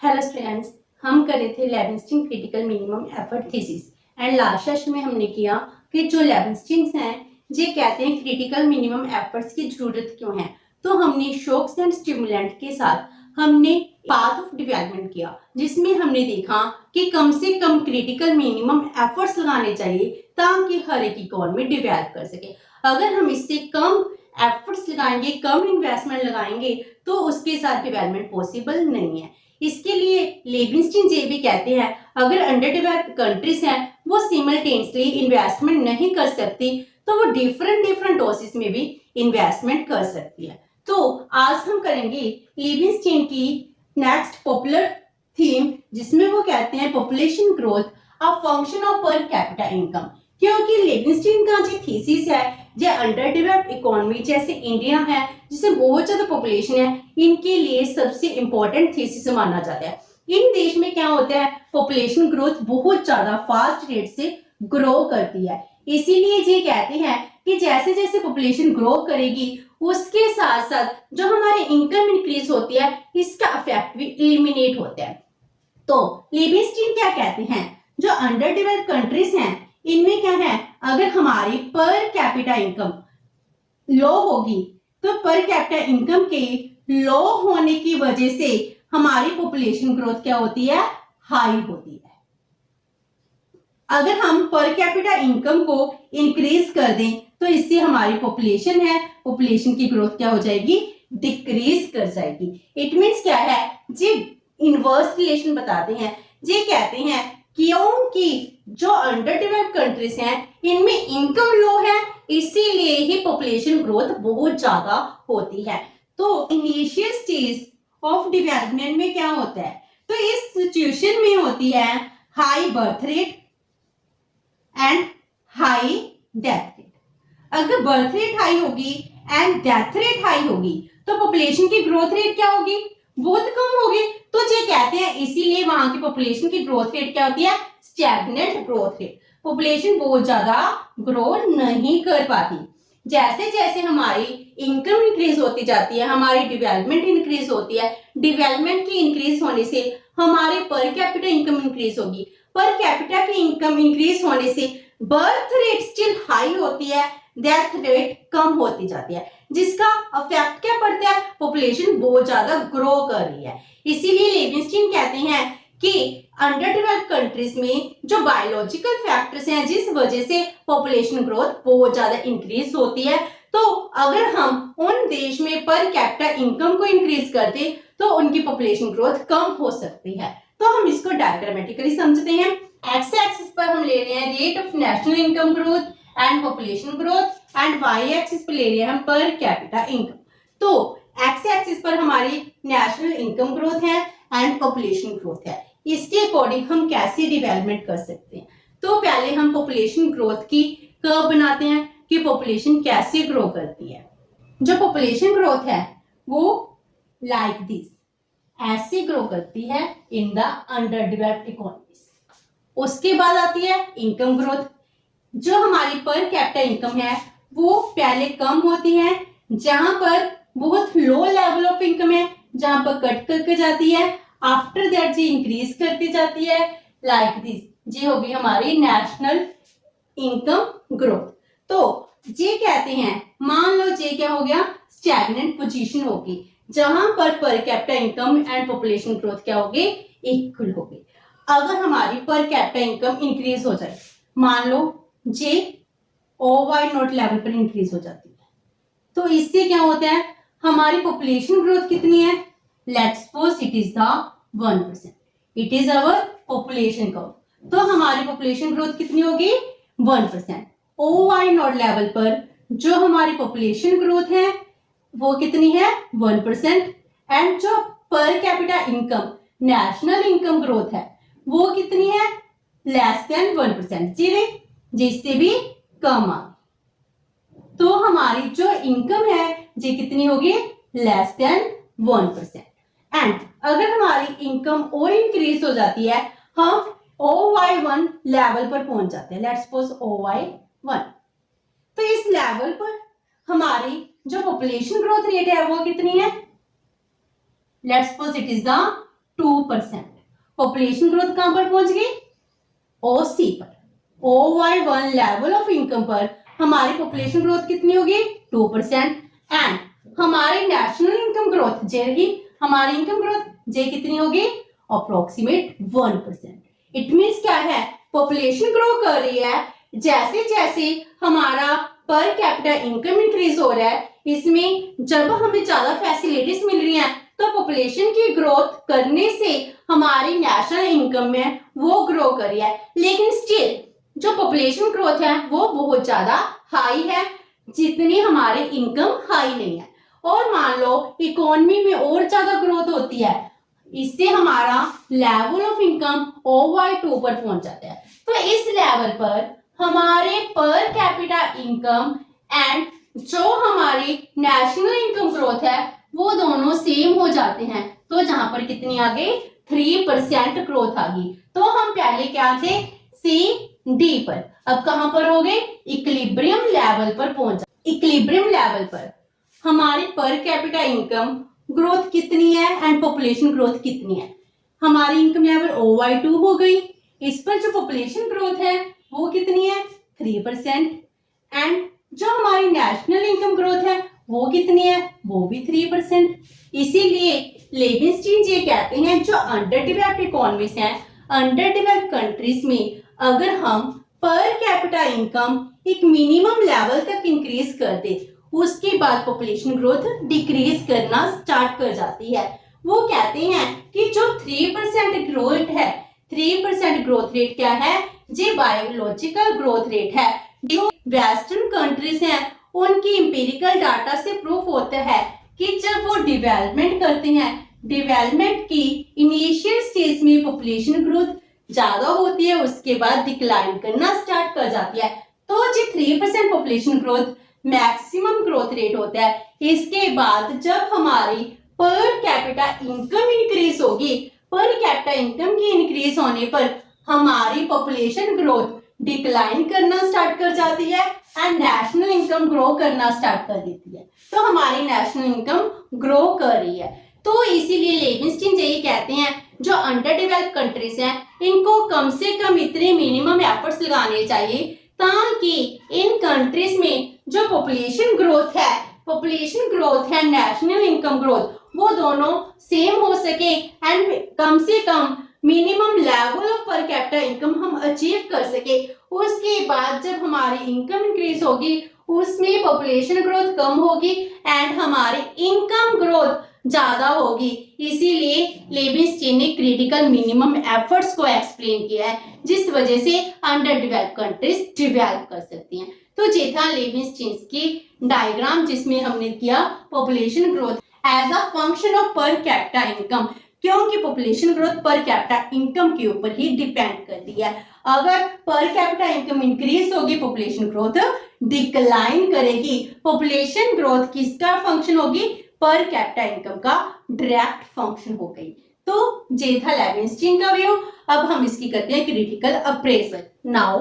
Hello students, हम कर रहे थे Leibenstein critical minimum effort thesis and last session में हमने किया कि जो लेविंस्टीन हैं ये कहते हैं क्रिटिकल मिनिमम एफर्ट्स की जरूरत क्यों है। तो हमने शॉक्स एंड स्टिमुलेंट के साथ हमने पाथ ऑफ डेवलपमेंट किया जिसमें हमने देखा कि कम से कम क्रिटिकल मिनिमम एफर्ट्स लगाने चाहिए ताकि हर एक इकोनॉमी डेवलप कर सके। अगर हम इससे कम एफर्ट्स लगाएंगे, कम इन्वेस्टमेंट लगाएंगे तो उसके साथ डेवलपमेंट पॉसिबल नहीं है। इसके लिए लेविंस्टीन जे भी कहते हैं अगर अंडर डेवलप्ड कंट्रीज हैं वो सिमल्टेनियसली इन्वेस्टमेंट नहीं कर सकती तो वो डिफरेंट डोसेस में भी इन्वेस्टमेंट कर सकती है। तो आज हम करेंगे लेविंस्टीन की नेक्स्ट पॉपुलर थीम जिसमें वो कहते हैं population growth a function of per capita income. क्योंकि लेविंस्टीन का जो थीसिस है जो अंडर डेवलप्ड इकोनॉमी जैसे इंडिया है जिसे बहुत ज्यादा पॉपुलेशन है इनके लिए सबसे इंपॉर्टेंट थीसिस माना जाता है। इन देश में क्या होता है पॉपुलेशन ग्रोथ बहुत ज्यादा फास्ट रेट से ग्रो करती है, इसीलिए ये कहते हैं कि जैसे जैसे पॉपुलेशन ग्रो करेगी उसके साथ साथ जो हमारी इनकम इंक्रीज होती है इसका इफेक्ट भी एलिमिनेट होता है। तो लेविंस्टीन क्या कहते हैं जो अंडर डेवलप्ड कंट्रीज हैं इनमें क्या है अगर हमारी पर कैपिटा इनकम लो होगी तो पर कैपिटा इनकम के लो होने की वजह से हमारी पॉपुलेशन ग्रोथ क्या होती है, हाई होती है। अगर हम पर कैपिटा इनकम को इंक्रीज कर दें तो इससे हमारी पॉपुलेशन है पॉपुलेशन की ग्रोथ क्या हो जाएगी, डिक्रीज कर जाएगी। इट मींस क्या है जी इनवर्स रिलेशन बताते हैं। ये कहते हैं क्योंकि जो अंडर डेवलप्ड कंट्रीज हैं इनमें इनकम लो है इसीलिए ही पॉपुलेशन ग्रोथ बहुत ज्यादा होती है। तो इनिशियल स्टेज ऑफ डेवलपमेंट में क्या होता है तो इस सिचुएशन में होती है high birth rate and high death rate. अगर बर्थ रेट हाई होगी एंड डेथ रेट हाई होगी तो पॉपुलेशन की ग्रोथ रेट क्या होगी, बहुत कम होगी। तो ये कहते हैं इसीलिए वहां की पॉपुलेशन की ग्रोथ रेट क्या होती है, स्टैग्नेंट ग्रोथ रेट। पॉपुलेशन बहुत ज्यादा ग्रो नहीं कर पाती। जैसे जैसे हमारी इनकम इंक्रीज होती जाती है हमारी डेवलपमेंट इंक्रीज होती है, डेवलपमेंट की इंक्रीज होने से हमारे पर कैपिटा इनकम इंक्रीज होगी, पर कैपिटा की इनकम इंक्रीज होने से बर्थ रेट स्टिल हाई होती है, डेथ रेट कम होती जाती है, जिसका इफेक्ट क्या पड़ता है, पॉपुलेशन बहुत ज्यादा ग्रो कर रही है। इसीलिए लेविंस्टीन कहते हैं कि अंडर डेवलप्ड कंट्रीज में जो बायोलॉजिकल फैक्टर्स हैं जिस वजह से पॉपुलेशन ग्रोथ बहुत ज्यादा इंक्रीज होती है, तो अगर हम उन देश में पर कैपिटा इनकम को इंक्रीज करते तो उनकी पॉपुलेशन ग्रोथ कम हो सकती है। तो हम इसको डायग्रामेटिकली समझते हैं। एक्स एक्सिस पर हम ले रहे हैं rate of national income growth and population growth and Y axis पर ले रहे हैं हम पर कैपिटा इनकम। तो एक्स एक्सिस पर हमारी नेशनल इनकम ग्रोथ है एंड पॉपुलेशन ग्रोथ है, इसके अकॉर्डिंग हम कैसे डेवलपमेंट कर सकते हैं। तो पहले हम पॉपुलेशन ग्रोथ की कर्व बनाते हैं कि पॉपुलेशन कैसे ग्रो करती है। जो पॉपुलेशन ग्रोथ है वो लाइक दिस ऐसे ग्रो करती है in the under developed economies. उसके बाद आती है इनकम ग्रोथ। जो हमारी पर कैपिटा इनकम है वो पहले कम होती है, जहां पर बहुत लो लेवल ऑफ इनकम है जहां पर कट करके जाती है, आफ्टर दैट जी इंक्रीज करती जाती है लाइक दिस। जी होगी हमारी नेशनल इनकम ग्रोथ। तो ये कहते हैं मान लो ये क्या हो गया, स्टैग्नेंट पोजीशन होगी जहां पर capita income and population growth क्या होगी, इक्वल होगी। अगर हमारी पर कैपिटा इनकम इंक्रीज हो जाए, मान लो जे ओ वाई नॉट लेवल पर इंक्रीज हो जाती है, तो इससे क्या होता है हमारी पॉपुलेशन ग्रोथ कितनी है, let's suppose it is the 1%, it is our population curve. तो हमारी पॉपुलेशन ग्रोथ कितनी होगी 1%। ओ वाई नॉट लेवल पर जो हमारी पॉपुलेशन ग्रोथ है वो कितनी है 1%, एंड जो पर capita income national income growth है वो कितनी है लेस देन 1%, जिससे भी कम आ। तो हमारी जो इनकम है ये कितनी होगी लेस देन 1%। एंड अगर हमारी इनकम और इंक्रीज हो जाती है हम OY1 लेवल पर पहुंच जाते हैं, लेट्स सपोज OY1। तो इस लेवल पर हमारी जो पॉपुलेशन ग्रोथ रेट है वो कितनी है, let's suppose it is the 2%। Population growth कहां पर पहुंच गई? OC पर। OY1 लेवल ऑफ इनकम पर हमारी पॉपुलेशन ग्रोथ कितनी होगी? 2%। एंड हमारी नेशनल इनकम ग्रोथ जे रही, हमारी इनकम ग्रोथ जे कितनी होगी? अप्रोक्सीमेट 1%। इट मीन्स क्या है? पॉपुलेशन ग्रो कर रही है, जैसे जैसे हमारा पर कैपिटा इनकम इंक्रीज हो रहा है, इसमें जब हमें ज्यादा फैसिलिटीज मिल रही हैं तो पॉपुलेशन की ग्रोथ करने से हमारी नेशनल इनकम में वो ग्रो कर रही है। लेकिन स्टिल जो पॉपुलेशन ग्रोथ है वो बहुत ज्यादा हाई है, जितनी हमारी इनकम हाई नहीं है। और मान लो इकोनॉमी में और ज्यादा ग्रोथ होती है, इससे हमारा लेवल ऑफ इनकम OY2 पर पहुंच जाता है। तो इस लेवल पर हमारे पर कैपिटा इनकम एंड जो हमारी नेशनल इनकम ग्रोथ है वो दोनों सेम हो जाते हैं। तो जहां पर कितनी आ गई? 3% ग्रोथ आ गई। तो हम पहले क्या थे? CD पर, अब कहां पर हो गए? इक्विलिब्रियम लेवल पर पहुंच। इक्विलिब्रियम लेवल पर हमारी पर कैपिटा इनकम ग्रोथ कितनी है एंड पॉपुलेशन ग्रोथ कितनी है? हमारी इनकम लेवल OY2 हो गई, इस पर जो पॉपुलेशन ग्रोथ है वो कितनी है? 3%। एंड जो हमारी नेशनल इनकम ग्रोथ है वो कितनी है? वो भी 3%। इसीलिए लेविंस्टीन ये कहते हैं जो अंडर डेवलप्ड इकोनॉमीज हैं, अंडर डेवलप्ड कंट्रीज में अगर हम पर कैपिटा इनकम एक मिनिमम लेवल तक इंक्रीज कर दे, उसके बाद पॉपुलेशन ग्रोथ डिक्रीज करना स्टार्ट कर जाती है। वो कहते हैं कि जो 3% ग्रोथ है, 3% ग्रोथ रेट क्या है? जी बायोलॉजिकल ग्रोथ रेट है। जो वेस्टर्न कंट्रीज हैं उनकी इंपेरिकल डाटा से प्रूफ होता है कि जब वो डेवलपमेंट करते हैं, डेवलपमेंट की इनिशियल स्टेज में पॉपुलेशन ग्रोथ ज्यादा होती है, उसके बाद डिक्लाइन करना स्टार्ट कर जाती है। तो जी 3% population growth maximum growth rate होता है। इसके बाद जब हमारी पर कैपिटा इनकम इंक्रीज होगी, पर कैपिटा इनकम की इंक्रीज होने पर हमारी पॉपुलेशन ग्रोथ डिक्लाइन करना स्टार्ट कर जाती है एंड नेशनल इनकम ग्रो करना स्टार्ट कर देती है। तो हमारी नेशनल इनकम ग्रो कर रही है। तो इसीलिए लेविंस्टीन यही कहते हैं जो अंडर डेवलप्ड कंट्रीज हैं इनको कम से कम इतने मिनिमम एफर्ट्स लगाने चाहिए ताकि इन कंट्रीज में जो पॉपुलेशन ग्रोथ है नेशनल इनकम ग्रोथ वो दोनों सेम हो सके एंड कम से कम minimum level of per capita income हम अचीव कर सके। उसके बाद जब हमारी इनकम इंक्रीज होगी उसमें पॉपुलेशन ग्रोथ कम होगी एंड हमारी इनकम ग्रोथ ज्यादा होगी। इसीलिए लेविंस्टीन ने क्रिटिकल मिनिमम एफर्ट्स को एक्सप्लेन किया है, जिस वजह से अंडर डेवलप्ड कंट्रीज डेवलप कर सकती हैं। तो ये था लेविंस्टीन की डायग्राम जिसमें हमने किया population growth as a function of per capita income, क्योंकि population growth per capita income के ऊपर ही डिपेंड करती है। अगर पर कैपिटा इनकम इंक्रीज होगी पॉपुलेशन ग्रोथ डिक्लाइन करेगी। पॉपुलेशन ग्रोथ किसका फंक्शन होगी? पर कैपिटा इनकम का डायरेक्ट फंक्शन हो गई। तो ये था लेविंस्टीन का व्यू। अब हम इसकी करते हैं critical appraisal. Now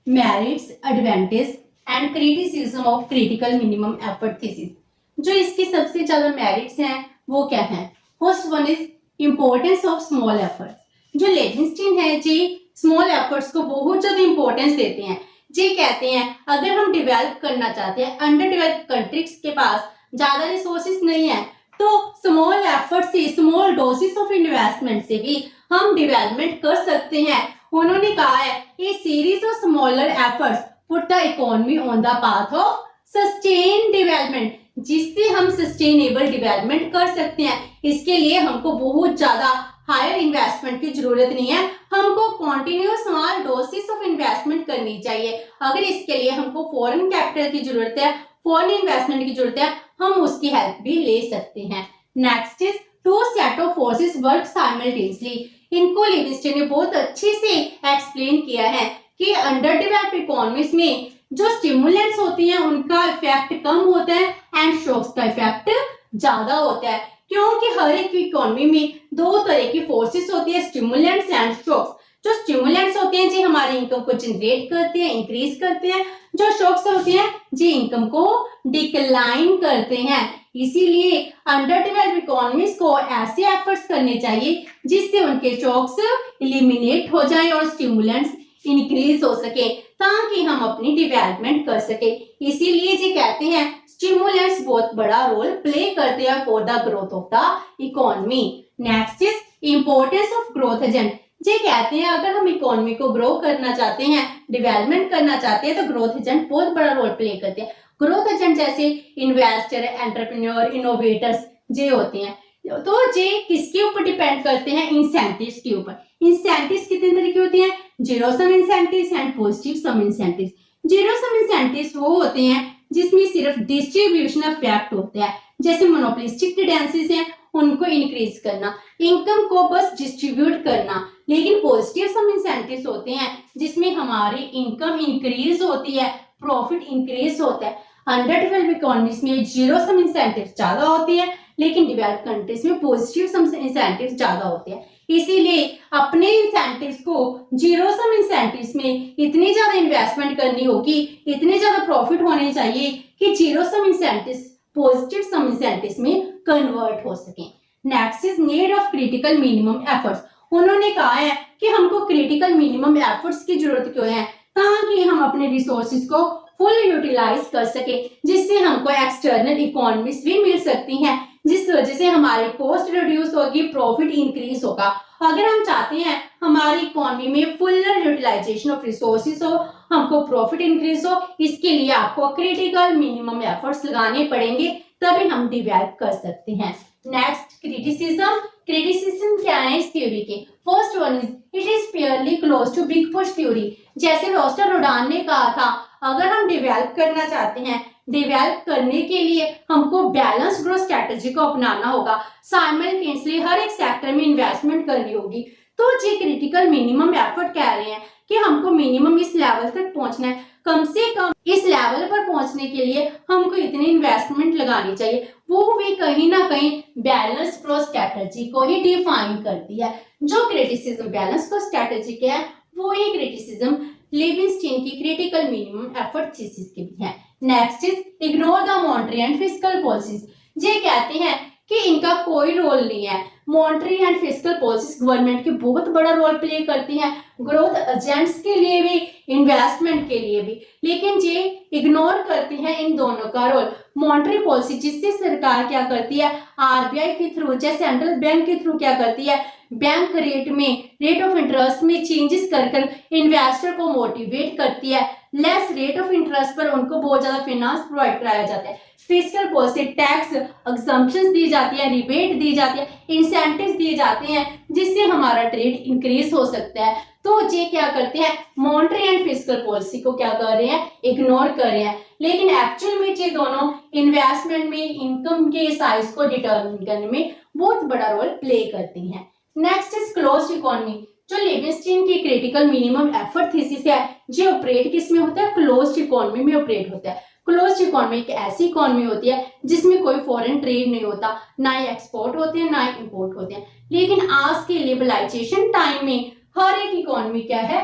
merits, advantage and criticism of critical minimum effort thesis. जो इसके सबसे ज्यादा मेरिट्स हैं वो क्या है? First one is importance of small efforts. जो लेविंस्टीन है जी स्मॉल एफर्ट्स को बहुत ज्यादा इंपॉर्टेंस देते हैं। जी कहते हैं अगर हम डेवलप करना चाहते हैं, अंडर डेवलप्ड कंट्रीज के पास ज्यादा रिसोर्सेज नहीं है, तो स्मॉल एफर्ट से, स्मॉल डोसेस ऑफ इन्वेस्टमेंट से भी हम डेवलपमेंट कर सकते हैं। उन्होंने कहा है a series of smaller efforts put the economy on the path of sustain development, जिससे हम सस्टेनेबल डेवलपमेंट कर सकते हैं। इसके लिए हमको बहुत ज्यादा हायर इन्वेस्टमेंट की जरूरत नहीं है, हमको continuous small doses of investment करनी चाहिए। अगर इसके लिए हमको फॉरेन कैपिटल की जरूरत है, फॉरेन इन्वेस्टमेंट की जरूरत है, हम उसकी हेल्प भी ले सकते हैं। Next is two set of forces work simultaneously. इनको लिविंगस्टन ने बहुत अच्छे से एक्सप्लेन किया है कि अंडर डेवलप्ड इकोनॉमीज में जो स्टिमुलेंट्स होती हैं उनका इफेक्ट कम होता है एंड शॉक्स का इफेक्ट ज्यादा होता है, क्योंकि हर एक इकोनॉमी में दो तरह की फोर्सेस होती है, स्टिमुलेंट्स एंड शॉक्स। जो स्टिमुलेंट्स होते हैं जी हमारी इनकम को जनरेट करते हैं, इंक्रीज करते हैं। जो शॉक्स होते हैं जी इनकम को डिक्लाइन करते हैं। इसीलिए अंडर डेवलप्ड इकोनॉमीज को ऐसे एफर्ट्स करने चाहिए जिससे उनके शॉक्स एलिमिनेट हो जाएं और स्टिमुलेंट्स इंक्रीज हो सके ताकि हम अपनी डेवलपमेंट कर सके। इसीलिए जी कहते हैं स्टिमुलेंट्स बहुत बड़ा रोल प्ले करते हैं for the growth of the economy. Next is importance of growth agent. ये कहते हैं अगर हम इकोनॉमी को ग्रो करना चाहते हैं, डेवलपमेंट करना चाहते हैं तो ग्रोथ एजेंट बहुत बड़ा रोल प्ले करते हैं। ग्रोथ एजेंट जैसे इन्वेस्टर, एंटरप्रेन्योर, इनोवेटर्स जे होते हैं। तो जे किसके ऊपर डिपेंड करते हैं? इंसेंटिव्स के ऊपर। इंसेंटिव्स कितने तरह के होते हैं? Zero sum incentives and positive sum incentives. Zero sum incentives वो होते हैं जिसमें सिर्फ डिस्ट्रीब्यूशन इफेक्ट होता है, जैसे मोनोपोलिस्टिक टेंडेंसीज हैं उनको इंक्रीज करना, इनकम को बस डिस्ट्रीब्यूट करना। लेकिन पॉजिटिव सम इंसेंटिव्स होते हैं जिसमें हमारी इनकम इंक्रीज होती है, प्रॉफिट इंक्रीज होता है। अंडर डेवलप्ड इकोनॉमीज में जीरो सम इंसेंटिव्स ज्यादा होती है, लेकिन डेवलप्ड कंट्रीज में पॉजिटिव सम इंसेंटिव्स ज्यादा होते हैं। इसीलिए अपने इंसेंटिव्स को जीरो सम इंसेंटिव्स में इतनी ज्यादा इन्वेस्टमेंट करनी होगी, इतने ज्यादा प्रॉफिट होने चाहिए कि zero sum incentives positive sum incentives में कन्वर्ट हो सके। Next is need of critical minimum efforts. उन्होंने कहा है कि हमको क्रिटिकल मिनिमम एफर्ट्स की जरूरत क्यों है, ताकि हम अपने रिसोर्सेज को फुल यूटिलाइज कर सके, जिससे हमको एक्सटर्नल इकोनॉमीज भी मिल सकती हैं, जिस वजह से हमारी कॉस्ट रिड्यूस होगी, प्रॉफिट इंक्रीज होगा। अगर हम चाहते हैं हमारी इकोनॉमी में फुल यूटिलाइजेशन ऑफ रिसोर्सेज हो, हमको प्रॉफिट इंक्रीज हो, इसके लिए आपको क्रिटिकल मिनिमम एफर्ट्स लगाने पड़ेंगे, तभी हम डेवलप कर सकते हैं। Next criticism. क्रिटिसिज्म क्या है इस थ्योरी के? First one is it is fairly close to big push theory. जैसे रोस्टर रोडान ने कहा था, अगर हम डेवलप करना चाहते हैं, डेवलप करने के लिए हमको बैलेंस ग्रोथ स्ट्रेटजी को अपनाना होगा, साइमल्टेनियसली हर एक सेक्टर में इन्वेस्टमेंट करनी होगी। तो ये क्रिटिकल मिनिमम एफर्ट कह रहे हैं कि हमको मिनिमम इस लेवल तक पहुंचना है, कम से कम इस लेवल पर पहुंचने के लिए हमको इतनी इन्वेस्टमेंट लगानी चाहिए। वो भी कहीं ना कहीं बैलेंस ग्रोथ स्ट्रेटजी को ही डिफाइन करती है। जो क्रिटिसिज्म बैलेंस ग्रोथ स्ट्रेटजी के है, वो ही क्रिटिसिज्म लिविंगस्टीन की क्रिटिकल मिनिमम एफर्ट थीसिस की भी है। Next is ignore the monetary and fiscal policies. ये कहते हैं कि इनका कोई रोल नहीं है। Monetary and fiscal policies government की बहुत बड़ा रोल प्ले करती हैं, ग्रोथ एजेंट्स के लिए भी, इन्वेस्टमेंट के लिए भी, लेकिन ये इग्नोर करती हैं इन दोनों का रोल। मॉनेटरी पॉलिसी जिससे सरकार क्या करती है, आरबीआई के थ्रू, जैसे सेंट्रल बैंक के थ्रू क्या करती है, बैंक रेट में, रेट ऑफ इंटरेस्ट में चेंजेस कर इन्वेस्टर को मोटिवेट करती है। लेस रेट ऑफ इंटरेस्ट पर उनको बहुत ज्यादा फाइनेंस प्रोवाइड कराया जाता है। फिस्कल पॉलिसी टैक्स एग्जम्पशंस दी जाती है, रिबेट दी जाती है, इंसेंटिव्स दिए जाते हैं, जिससे हमारा ट्रेड इंक्रीज हो सकता है। तो ये क्या करते हैं, मॉनेटरी एंड फिस्कल पॉलिसी को क्या कर रहे हैं, इग्नोर कर रहे हैं। लेकिन एक्चुअल में ये दोनों इन्वेस्टमेंट में, इनकम के साइज को डिटरमिन करने में बहुत बड़ा रोल प्ले करती हैं। Next is closed economy. जो लिविंगस्टीन की क्रिटिकल मिनिमम एफर्ट थीसिस है, जो ऑपरेट किसमें होता है, क्लोज्ड इकोनॉमी में ऑपरेट होता है। क्लोज्ड इकोनॉमी एक ऐसी इकोनॉमी होती है जिसमें कोई फॉरेन ट्रेड नहीं होता, ना ही एक्सपोर्ट होते हैं, ना ही इंपोर्ट होते हैं। लेकिन आज के लिबरलाइजेशन टाइम में हर एक इकोनॉमी क्या है,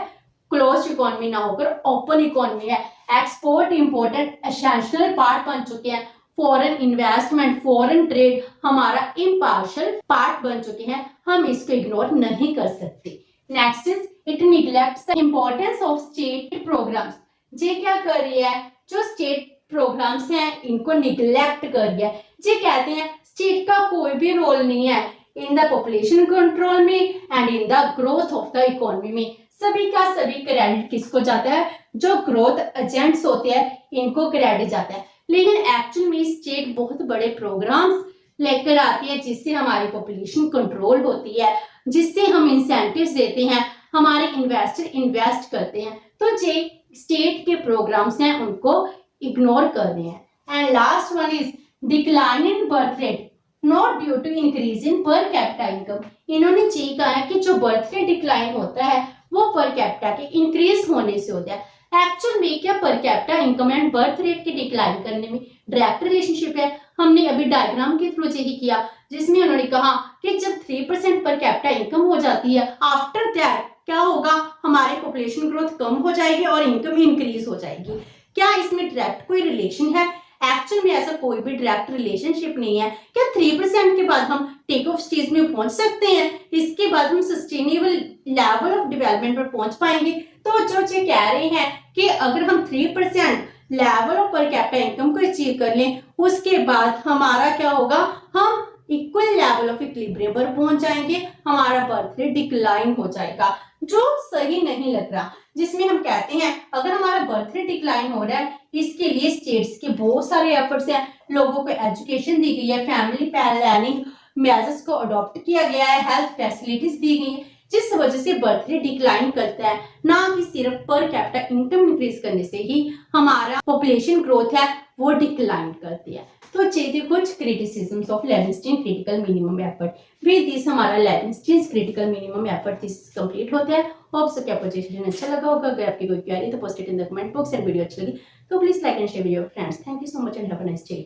क्लोज्ड इकोनॉमी ना होकर ओपन इकोनॉमी है। एक्सपोर्ट इंपोर्टेड एसेंशियल पार्ट बन चुके हैं। फॉरेन इन्वेस्टमेंट, फॉरेन ट्रेड हमारा इम्पार्शियल पार्ट बन चुके हैं, हम इसको इग्नोर नहीं कर सकते। Next is it neglects the importance of state programs. ये क्या कर रही है, जो स्टेट प्रोग्राम्स हैं इनको निग्लेक्ट कर दिया। ये कहते हैं स्टेट का कोई भी रोल नहीं है इन द पॉपुलेशन कंट्रोल में and in the growth of the economy में। सभी का सभी क्रेडिट किसको जाता है, जो ग्रोथ एजेंट्स होते हैं इनको क्रेडिट जाता है। लेकिन एक्चुअल में स्टेट बहुत बड़े प्रोग्राम्स लेकर आती है जिससे हमारी पॉपुलेशन कंट्रोल होती है, जिससे हम इंसेंटिव्स देते हैं, हमारे इन्वेस्टर इन्वेस्ट करते हैं। तो ये स्टेट के प्रोग्राम्स हैं उनको इग्नोर कर रहे हैं। And last one is decline in birth rate not due to increase in per capita income. इन्होंने ये कहा है कि जो बर्थ रेट डिक्लाइन होता है वो पर कैपिटा के इंक्रीज होने से होता है। एक्चुअल में क्या पर capita income and birth rate के डिक्लाइन करने में डायरेक्ट रिलेशनशिप है। हमने अभी डायग्राम के थ्रू यही किया, जिसमें उन्होंने कहा कि जब 3% पर कैपिटा इनकम हो जाती है, आफ्टर दैट क्या होगा, हमारी पॉपुलेशन ग्रोथ कम हो जाएगी और इनकम इंक्रीज हो जाएगी। क्या इसमें डायरेक्ट कोई रिलेशन है? एक्चुअल में ऐसा कोई भी डायरेक्ट रिलेशनशिप नहीं है। क्या 3% के बाद हम टेक ऑफ स्टेज में पहुंच सकते हैं? इसके बाद हम सस्टेनेबल लेवल ऑफ डेवलपमेंट पर पहुंच पाएंगे? तो जो कह रहे हैं कि अगर हम 3% level of per capita income को अचीव कर लें, उसके बाद हमारा क्या होगा, हम इक्वल लेवल ऑफ इक्विलिब्रियम पर पहुंच जाएंगे, हमारा बर्थ रेट डिक्लाइन हो जाएगा, जो सही नहीं लग रहा। जिसमें हम कहते हैं अगर हमारा बर्थ रेट डिक्लाइन हो रहा है, इसके लिए स्टेट्स के बहुत सारे एफर्ट्स हैं, लोगों को एजुकेशन दी गई है, फैमिली प्लानिंग मेजर्स को अडॉप्ट किया गया है, हेल्थ फैसिलिटीज दी गई है, जिस वजह से बर्थ रेट डिक्लाइन करता है। ना कि सिर्फ पर कैपिटा इनकम इंक्रीज करने से ही हमारा पॉपुलेशन ग्रोथ है वो डिक्लाइन करती है। तो थे कुछ criticisms of Leibenstein critical minimum effort. With this हमारा Leibenstein critical minimum effort complete होता है। होप सो कि आपको सेशन अच्छा लगा होगा। अगर आपकी कोई क्वेरी तो post it in the comment box and video अच्छी लगी तो please like and share with your friends. Thank you so much and have a nice day.